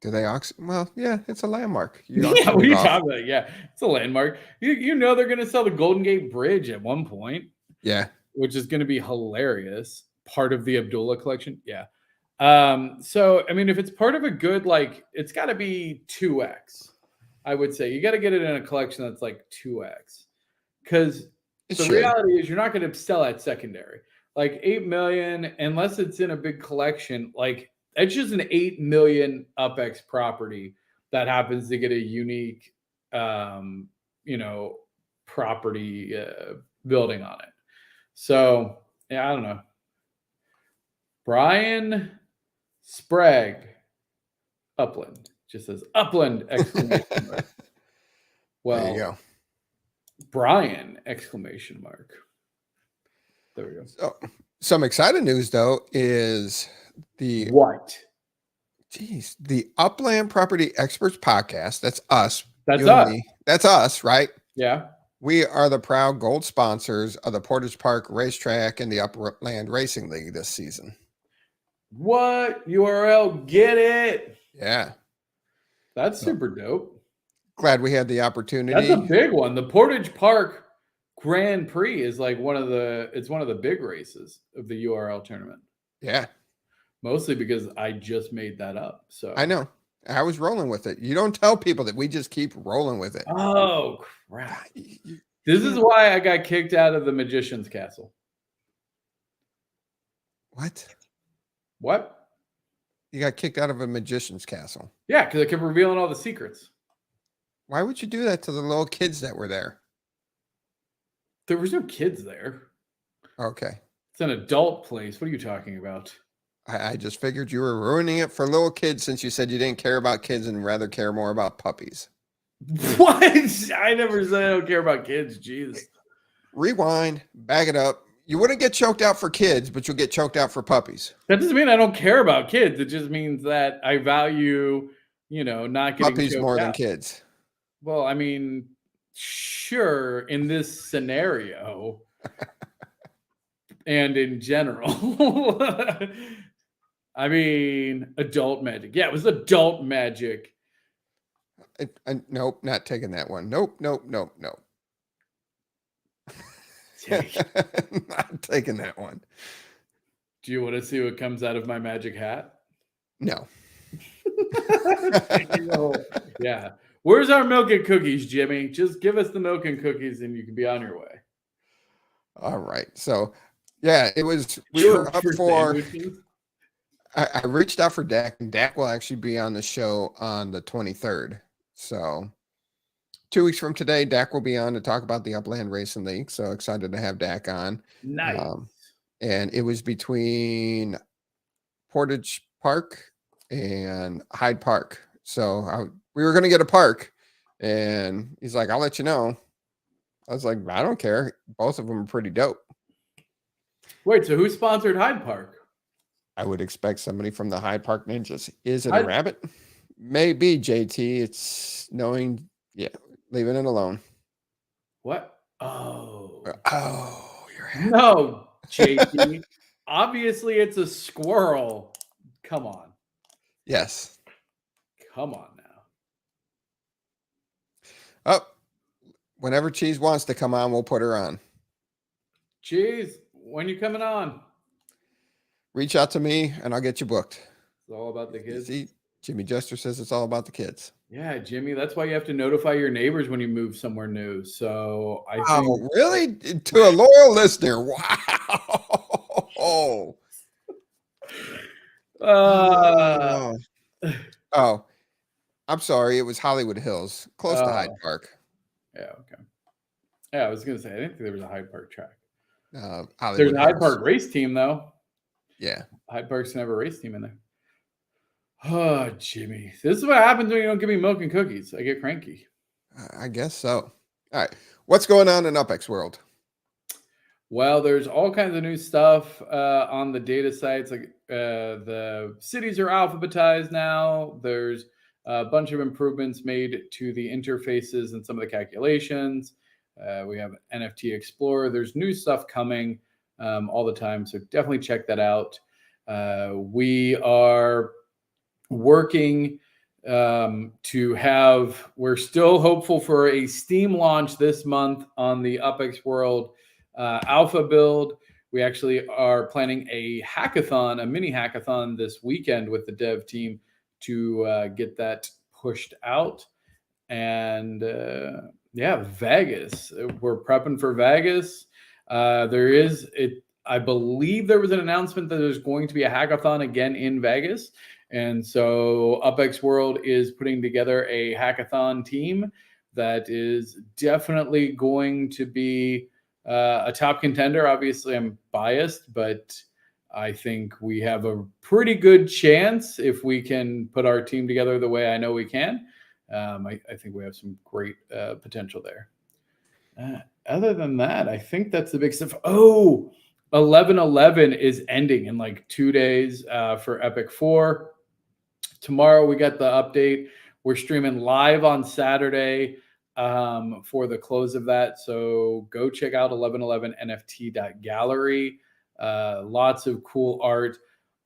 Do they auction? Well, yeah, it's a landmark. Yeah, what are you talking about? Yeah, it's a landmark. You know they're going to sell the Golden Gate Bridge at one point. Yeah. Which is going to be hilarious. Part of the Abdullah collection. Yeah. So, I mean, if it's part of a good, like, it's got to be 2X. I would say you got to get it in a collection that's like 2X. Because the reality is you're not going to sell at secondary. Like 8 million, unless it's in a big collection, like, it's just an 8 million UPX property that happens to get a unique, property building on it. So, yeah, I don't know. Brian Sprague, Upland, just says Upland, exclamation mark. Well, there you go. Brian, exclamation mark. There we go. So, some exciting news, though, is the Upland Property Experts podcast. That's us. That's us. That's us, right? Yeah. We are the proud gold sponsors of the Portage Park Racetrack and the Upland Racing League this season. What? URL, get it. Yeah. That's super dope. Glad we had the opportunity. That's a big one. The Portage Park Grand Prix is like one of the big races of the URL tournament. Yeah. Mostly because I just made that up. So I know. I was rolling with it. You don't tell people that we just keep rolling with it. Oh, crap. This is why I got kicked out of the Magician's Castle. What? You got kicked out of a Magician's Castle? Yeah, because I kept revealing all the secrets. Why would you do that to the little kids that were there? There was no kids there. Okay. It's an adult place. What are you talking about? I just figured you were ruining it for little kids since you said you didn't care about kids and rather care more about puppies. What? I never said I don't care about kids. Jeez. Rewind, back it up. You wouldn't get choked out for kids, but you'll get choked out for puppies. That doesn't mean I don't care about kids. It just means that I value, not getting puppies more than out. Kids. Well, I mean, sure, in this scenario and in general. I mean, adult magic. Yeah, it was adult magic. Nope, not taking that one. Nope. Not taking that one. Do you want to see what comes out of my magic hat? No. Yeah. Where's our milk and cookies, Jimmy? Just give us the milk and cookies and you can be on your way. All right. So, yeah, we were up for, I reached out for Dak, and Dak will actually be on the show on the 23rd. So 2 weeks from today, Dak will be on to talk about the Upland Racing League. So excited to have Dak on. Nice. And it was between Portage Park and Hyde Park. So we were going to get a park, and he's like, I'll let you know. I was like, I don't care. Both of them are pretty dope. Wait, so who sponsored Hyde Park? I would expect somebody from the Hyde Park Ninjas. Is it a rabbit? Maybe, JT. It's knowing, leaving it alone. What? Oh, you're happy. No, JT. Obviously, it's a squirrel. Come on. Yes. Come on now. Oh, whenever Cheese wants to come on, we'll put her on. Cheese, when you coming on? Reach out to me, and I'll get you booked. It's all about the kids. See, Jimmy Jester says it's all about the kids. Yeah, Jimmy, that's why you have to notify your neighbors when you move somewhere new. So I think... Oh, really? To a loyal listener. Wow. Oh, I'm sorry. It was Hollywood Hills, close to Hyde Park. Yeah, okay. Yeah, I was going to say, I didn't think there was a Hyde Park track. Hollywood There's a Hyde Hills. Park race team, though. Yeah. Hyde Park's never a race team in there. Oh, Jimmy. This is what happens when you don't give me milk and cookies. I get cranky. I guess so. All right. What's going on in UPX world? Well, there's all kinds of new stuff on the data sites. Like the cities are alphabetized now. There's a bunch of improvements made to the interfaces and some of the calculations. We have NFT Explorer. There's new stuff coming all the time. So definitely check that out. We are working we're still hopeful for a Steam launch this month on the UPX World alpha build. We actually are planning a hackathon, a mini hackathon this weekend with the dev team to get that pushed out. And Vegas. We're prepping for Vegas. I believe there was an announcement that there's going to be a hackathon again in Vegas. And so UPX World is putting together a hackathon team that is definitely going to be a top contender. Obviously, I'm biased, but I think we have a pretty good chance if we can put our team together the way I know we can. I think we have some great potential there. Other than that, I think that's the big stuff. 11/11 is ending in like 2 days for Epic 4. Tomorrow we got the update. We're streaming live on Saturday for the close of that. So go check out 1111nft.gallery. Lots of cool art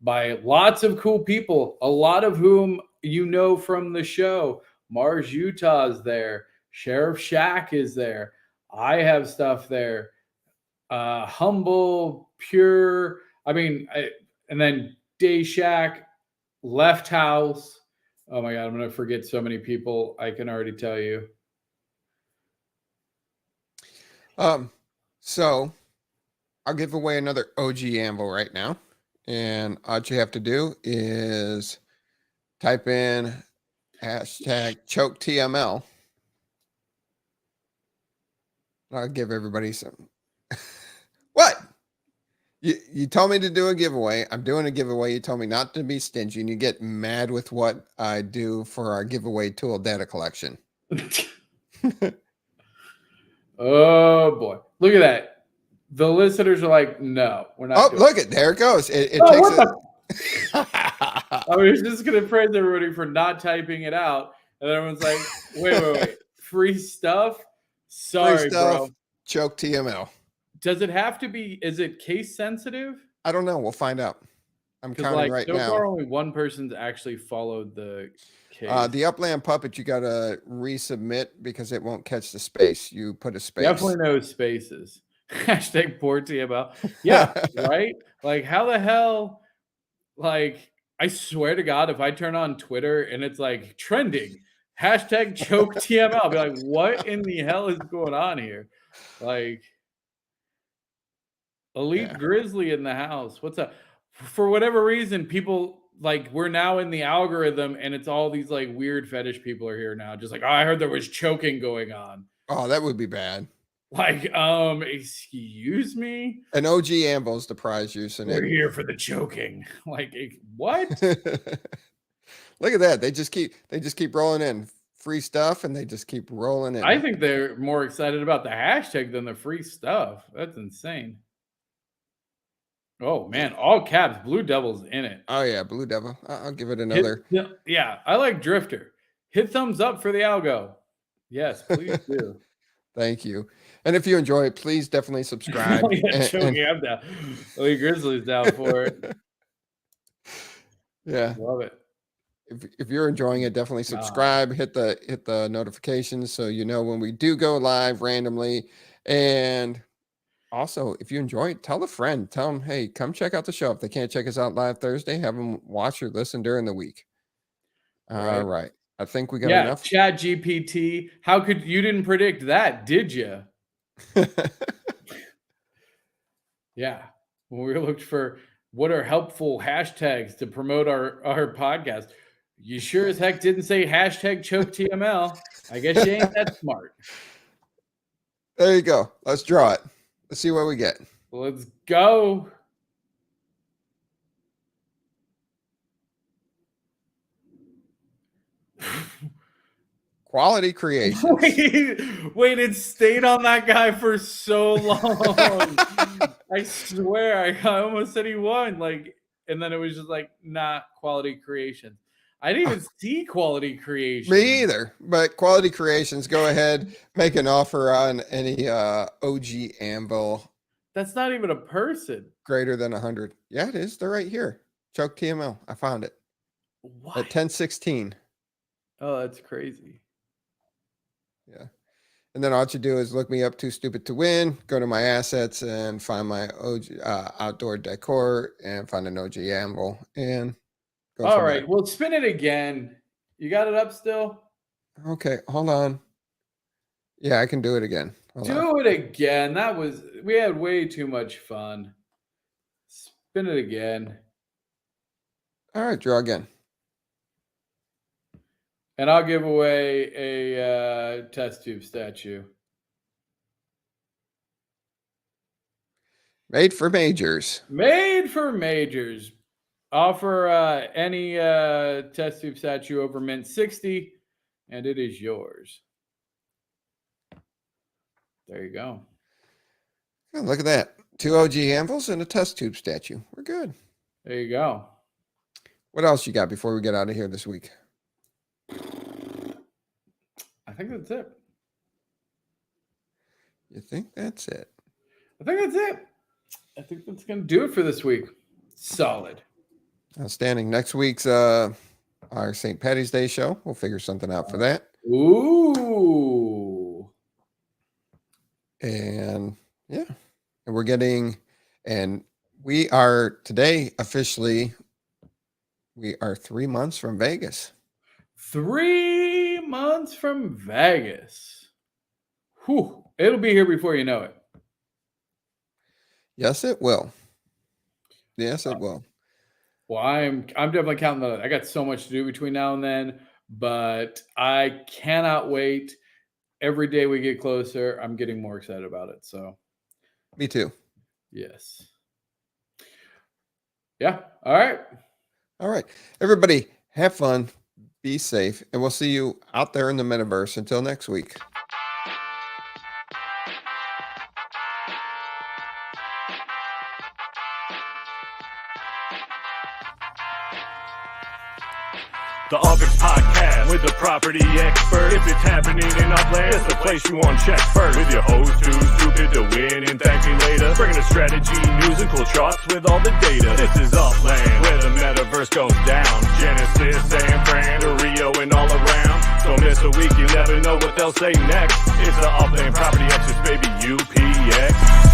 by lots of cool people, a lot of whom you know from the show. Mars Utah is there. Sheriff Shack is there. I have stuff there. Humble, Pure. And then Day Shack, Left House. Oh my God, I'm going to forget so many people. I can already tell you. So I'll give away another OG Anvil right now. And all you have to do is type in #ChokeTML. I'll give everybody some. What? You told me to do a giveaway. I'm doing a giveaway. You told me not to be stingy, and you get mad with what I do for our giveaway tool data collection. Oh boy. Look at that. The listeners are like, no, we're not. Look at there it goes. It takes I was just gonna praise everybody for not typing it out. And everyone's like, wait. Free stuff? Sorry, free stuff, bro. ChokeTML. Does it have to be, is it case sensitive? I don't know. We'll find out. I'm counting right now. So far, only one person's actually followed the case. The Upland Puppet, you got to resubmit because it won't catch the space. You put a space. Definitely no spaces. #poor TML. Yeah, right? Like, how the hell, like, I swear to God, if I turn on Twitter and it's like trending, hashtag choke TML, I'll be like, what in the hell is going on here? Like, Elite Grizzly in the house. What's up? For whatever reason, people like we're now in the algorithm and it's all these like weird fetish people are here now. Just like, oh, I heard there was choking going on. Oh, that would be bad. Like, excuse me? An OG Amble's the prize use in it. We're here for the choking. Like, what? Look at that. They just keep rolling in free stuff and they just keep rolling in. I think they're more excited about the hashtag than the free stuff. That's insane. Oh man, all caps, Blue Devil's in it. Oh yeah, Blue Devil. I'll give it another. Yeah, I like Drifter. Hit thumbs up for the algo. Yes, please do. Thank you. And if you enjoy it, please definitely subscribe. I'm down. Elite Grizzly's down for it. Yeah, love it. If you're enjoying it, definitely subscribe. Hit the notifications so you know when we do go live randomly. And also, if you enjoy it, tell a friend. Tell them, hey, come check out the show. If they can't check us out live Thursday, have them watch or listen during the week. All right. I think we got enough. Chat GPT. How could you didn't predict that, did you? Yeah. When we looked for what are helpful hashtags to promote our podcast, you sure as heck didn't say hashtag choke TML. I guess you ain't that smart. There you go. Let's draw it. Let's see what we get. Let's go. Quality creation. Wait, it stayed on that guy for so long. I swear, I almost said he won. Like, and then it was just like, nah, quality creation. I didn't even see quality creation. Me either. But quality creations, go ahead, make an offer on any OG Amble. That's not even a person. Greater than 100. Yeah, it is. They're right here. Choke TML. I found it. What? At 1016. Oh, that's crazy. Yeah. And then all you do is look me up, Too Stupid to Win, go to my assets and find my OG outdoor decor and find an OG Amble and go. All right. Well, spin it again. You got it up still? Okay. Hold on. Yeah, I can do it again. Do it again. We had way too much fun. Spin it again. All right. Draw again. And I'll give away a test tube statue. Made for majors. Made for majors. Offer any test tube statue over mint 60, and it is yours. There you go. Oh, look at that. 2 OG Ambles and a test tube statue. We're good. There you go. What else you got before we get out of here this week? I think that's it. You think that's it? I think that's it. I think that's going to do it for this week. Solid. Outstanding. Next week's our St. Patty's Day show. We'll figure something out for that. Ooh. And yeah. And we are today officially, we are 3 months from Vegas. 3 months from Vegas. Whew. It'll be here before you know it. Yes, it will. Yes, it will. Well, I'm definitely counting that. I got so much to do between now and then, but I cannot wait. Every day we get closer, I'm getting more excited about it. So, me too. Yes. Yeah. All right. All right. Everybody, have fun. Be safe, and we'll see you out there in the metaverse. Until next week. The UPX Podcast with the property expert. If it's happening in Upland, it's the place you want to check first. With your host who's stupid to win and thank me later. Bringing the strategy, news, and cool charts with all the data. This is Upland, where the metaverse goes down. Genesis, San Fran, to Rio, and all around. Don't miss a week, you never know what they'll say next. It's the Upland Property Experts, baby, UPX.